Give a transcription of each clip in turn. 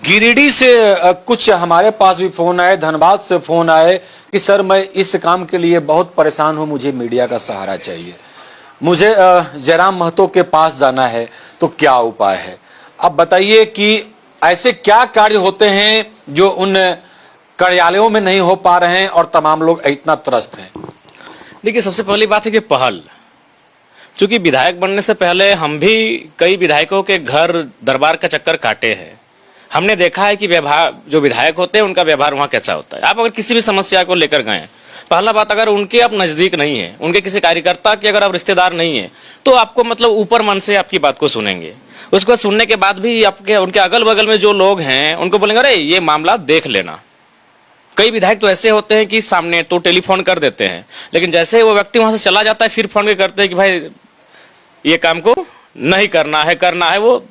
गिरिडीह से कुछ हमारे पास भी फोन आए, धनबाद से फोन आए कि सर मैं इस काम के लिए बहुत परेशान हूं, मुझे मीडिया का सहारा चाहिए, मुझे जयराम महतो के पास जाना है, तो क्या उपाय है? अब बताइए कि ऐसे क्या कार्य होते हैं जो उन कार्यालयों में नहीं हो पा रहे हैं और तमाम लोग इतना त्रस्त हैं? देखिए, सबसे पहली बात है कि पहल, चूंकि विधायक बनने से पहले हम भी कई विधायकों के घर दरबार का चक्कर काटे हैं। हमने देखा है कि व्यवहार, जो विधायक होते हैं उनका व्यवहार वहाँ कैसा होता है। आप अगर किसी भी समस्या को लेकर गए, पहला बात, अगर उनके आप नजदीक नहीं है, उनके किसी कार्यकर्ता के अगर आप रिश्तेदार नहीं है, तो आपको मतलब ऊपर मन से आपकी बात को सुनेंगे। उसके बाद सुनने के बाद भी आपके उनके अगल बगल में जो लोग हैं उनको बोलेंगे अरे ये मामला देख लेना। कई विधायक तो ऐसे होते हैं कि सामने तो टेलीफोन कर देते हैं, लेकिन जैसे वो व्यक्ति वहां से चला जाता है फिर फोन करते हैं कि भाई ये काम को नहीं करना है वो।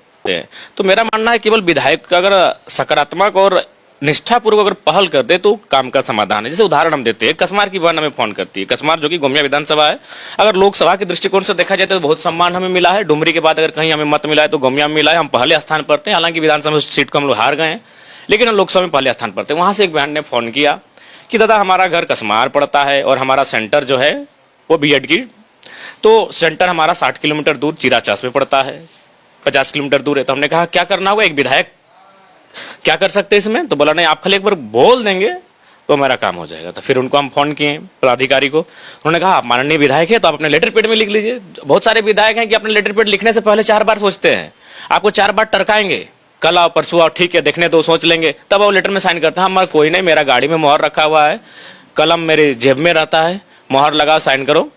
तो मेरा मानना है केवल विधायक का अगर सकारात्मक और निष्ठापूर्वक अगर पहल कर दे तो काम का समाधान है। जैसे उदाहरण हम देते हैं, कसमार की बहन हमें फोन करती है, कसमार जो कि गोमिया विधानसभा है। अगर लोकसभा के दृष्टिकोण से देखा जाए तो बहुत सम्मान हमें मिला है। डुमरी के बाद अगर कहीं हमें मत मिला है तो गोमिया में मिला है, हम पहले स्थान पर थे। हालांकि विधानसभा सीट को हम लोग हार गए हैं, लेकिन हम लोकसभा में पहले स्थान पर थे। वहां से एक बहन ने फोन किया कि दादा हमारा घर कसमार पड़ता है और हमारा सेंटर जो है वो बीएड की, तो सेंटर हमारा 60 किलोमीटर दूर चिराचास में पड़ता है, 50 किलोमीटर दूर है। तो हमने कहा क्या करना होगा, एक विधायक क्या कर सकते हैं इसमें? तो बोला नहीं, आप खाली एक बार बोल देंगे तो मेरा काम हो जाएगा। तो फिर उनको हम फोन किए पदाधिकारी को, उन्होंने कहा आप माननीय विधायक है तो आप अपने लेटर पेड में लिख लीजिए। बहुत सारे विधायक हैं कि अपने लेटर पेड लिखने से पहले 4 बार सोचते हैं, आपको 4 बार टरकाएंगे, कल आओ परसों आओ, ठीक है देखने दो, सोच लेंगे, तब वो लेटर में साइन करते हैं। हमारा कोई नहीं, मेरा गाड़ी में मोहर रखा हुआ है, कलम मेरे जेब में रहता है, मोहर लगाओ साइन करो।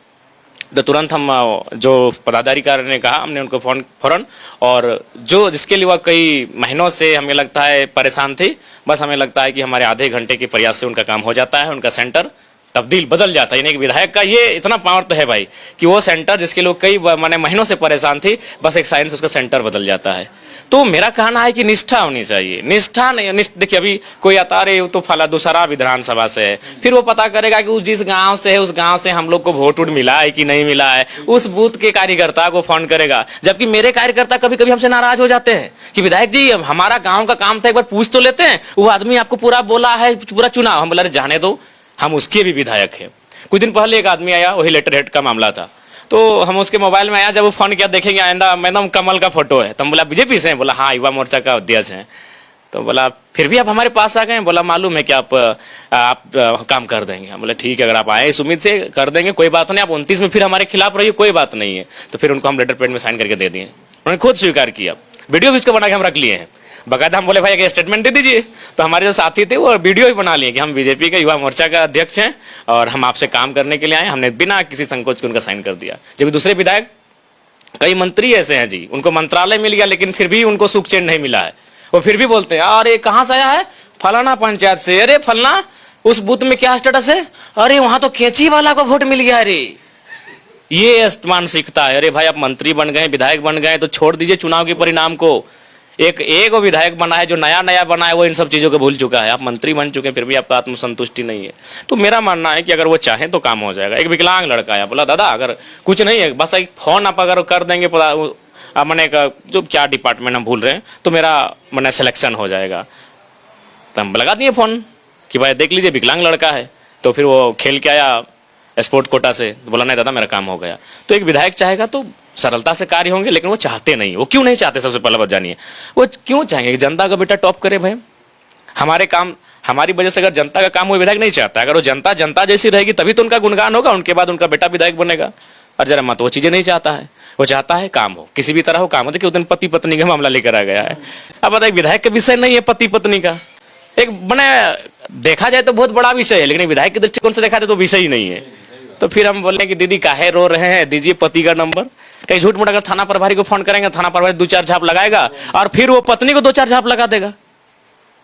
तो तुरंत हम जो पदाधिकारी ने कहा, हमने उनको फोन फौरन, और जो जिसके लिए वह कई महीनों से हमें लगता है परेशान थी, बस हमें लगता है कि हमारे आधे घंटे के प्रयास से उनका काम हो जाता है, उनका सेंटर तब्दील बदल जाता है। यानी कि विधायक का ये इतना पावर तो है भाई कि वो सेंटर जिसके लोग कई माने महीनों से परेशान थी, बस एक साइन से उसका सेंटर बदल जाता है। तो मेरा कहना है कि निष्ठा होनी चाहिए। निष्ठा नहीं, देखिए अभी कोई आता रहे तो फला दूसरा विधानसभा से है, फिर वो पता करेगा कि जिस गांव से है उस गांव से हम लोग को वोट मिला है कि नहीं मिला है, उस बूथ के कार्यकर्ता को फोन करेगा। जबकि मेरे कार्यकर्ता कभी कभी हमसे नाराज हो जाते हैं कि विधायक जी हमारा गाँव का काम था, एक बार पूछ तो लेते हैं, वो आदमी आपको पूरा बोला है पूरा चुनाव। हम बोला जाने दो, हम उसके भी विधायक हैं। कुछ दिन पहले एक आदमी आया, वही लेटर हेड का मामला था, तो हम उसके मोबाइल में आया, जब वो फोन किया देखेंगे आइंदा मैडम कमल का फोटो है, तो हम बोला बीजेपी से हैं? बोला हाँ युवा मोर्चा का अध्यक्ष हैं। तो बोला फिर भी आप हमारे पास आ गए? बोला मालूम है कि आप काम कर देंगे। हम बोले ठीक है, अगर आप आए इस उम्मीद से कर देंगे, कोई बात नहीं, आप 29 में फिर हमारे खिलाफ रहिए, कोई बात नहीं है। तो फिर उनको हम लेटर पेड में साइन करके दे दिए, उन्होंने खुद स्वीकार किया, वीडियो भी उसको बना के हम रख लिए हैं बकायदा। हम बोले भाई एक स्टेटमेंट दे दीजिए, तो हमारे जो साथी थे वो वीडियो ही बना लिए कि हम बीजेपी के युवा मोर्चा का अध्यक्ष हैं और हम आपसे काम करने के लिए आए। हमने बिना किसी संकोच के उनका साइन कर दिया। जबकि दूसरे विधायक, कई मंत्री ऐसे हैं जी, उनको मंत्रालय मिल गया लेकिन फिर भी उनको सुख चैन नहीं मिला है। वो फिर भी बोलते हैं अरे कहाँ से आया है, फलाना पंचायत से, अरे फलना उस बूथ में क्या स्टेटस है, अरे वहां तो केची वाला को वोट मिल गया। अरे ये मानसिकता है। अरे भाई आप मंत्री बन गए, विधायक बन गए, तो छोड़ दीजिए चुनाव के परिणाम को। एक वो विधायक बना है जो नया बना है, वो इन सब चीजों को भूल चुका है। आप मंत्री बन चुके हैं फिर भी आपका आत्मसंतुष्टि नहीं है। तो मेरा मानना है कि अगर वो चाहे तो काम हो जाएगा। एक विकलांग लड़का है, बोला दादा अगर कुछ नहीं है, बस एक फोन आप अगर कर देंगे, मैंने जो क्या डिपार्टमेंट हम भूल रहे हैं, तो मेरा मैंने सिलेक्शन हो जाएगा। तो हम लगा दिए फोन कि भाई देख लीजिए विकलांग लड़का है। तो फिर वो खेल के आया स्पोर्ट कोटा से, तो बोला नहीं दादा मेरा काम हो गया। तो एक विधायक चाहेगा तो सरलता से कार्य होंगे, लेकिन वो चाहते नहीं। वो क्यों नहीं चाहते, सबसे पहले बात जानिए, वो क्यों चाहेंगे कि जनता का बेटा टॉप करे? भाई हमारे काम, हमारी वजह से अगर जनता का काम वो विधायक नहीं चाहता। अगर वो जनता जैसी रहेगी तभी तो उनका गुणगान होगा, उनके बाद उनका बेटा विधायक बनेगा। और जरा मत वो चीजें नहीं चाहता है, वो चाहता है काम हो, किसी भी तरह हो काम हो। देखिए उस दिन पति पत्नी का मामला लेकर आ गया है। अब बताइए विधायक का विषय नहीं है पति पत्नी का, एक बने देखा जाए तो बहुत बड़ा विषय है, लेकिन विधायक के दृष्टिकोण से देखा जाए तो विषय ही नहीं है। तो फिर हम बोले कि दीदी काहे रो रहे हैं, दीजिए पति का नंबर। कहीं झूठ मूठ अगर थाना प्रभारी को फोन करेंगे, थाना प्रभारी 2-4 झाप लगाएगा और फिर वो पत्नी को 2-4 झाप लगा देगा,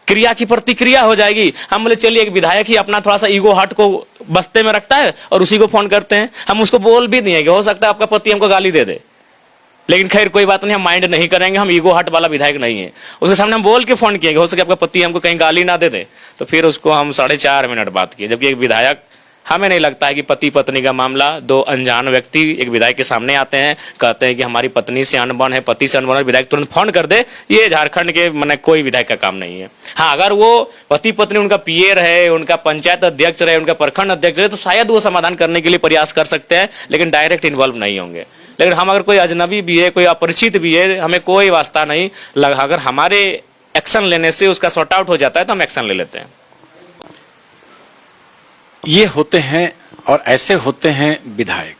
क्रिया की प्रतिक्रिया हो जाएगी। हम बोले चलिए एक विधायक ही अपना थोड़ा सा ईगो हार्ट को बस्ते में रखता है और उसी को फोन करते हैं। हम उसको बोल भी दिए कि हो सकता है आपका पति हमको गाली दे दे, लेकिन खैर कोई बात नहीं, हम माइंड नहीं करेंगे, हम ईगो हार्ट वाला विधायक नहीं है। उसके सामने हम बोल के फोन किए हो सके आपका पति हमको कहीं गाली ना दे दे। तो फिर उसको हम 4.5 मिनट बात किए, जबकि एक विधायक हमें नहीं लगता है कि पति पत्नी का मामला दो अनजान व्यक्ति एक विधायक के सामने आते हैं, कहते हैं कि हमारी पत्नी से अनबन है, पति से अनबन है, विधायक तुरंत फोन कर दे, ये झारखंड के मैंने कोई विधायक का काम नहीं है। हाँ, अगर वो पति पत्नी उनका पीए रहे, उनका पंचायत अध्यक्ष रहे, उनका प्रखंड अध्यक्ष रहे, तो शायद वो समाधान करने के लिए प्रयास कर सकते हैं, लेकिन डायरेक्ट इन्वॉल्व नहीं होंगे। लेकिन हम अगर कोई अजनबी भी है, कोई अपरिचित भी है, हमें कोई वास्ता नहीं लगा, अगर हमारे एक्शन लेने से उसका सॉर्ट आउट हो जाता है तो हम एक्शन ले लेते हैं। ये होते हैं और ऐसे होते हैं विधायक।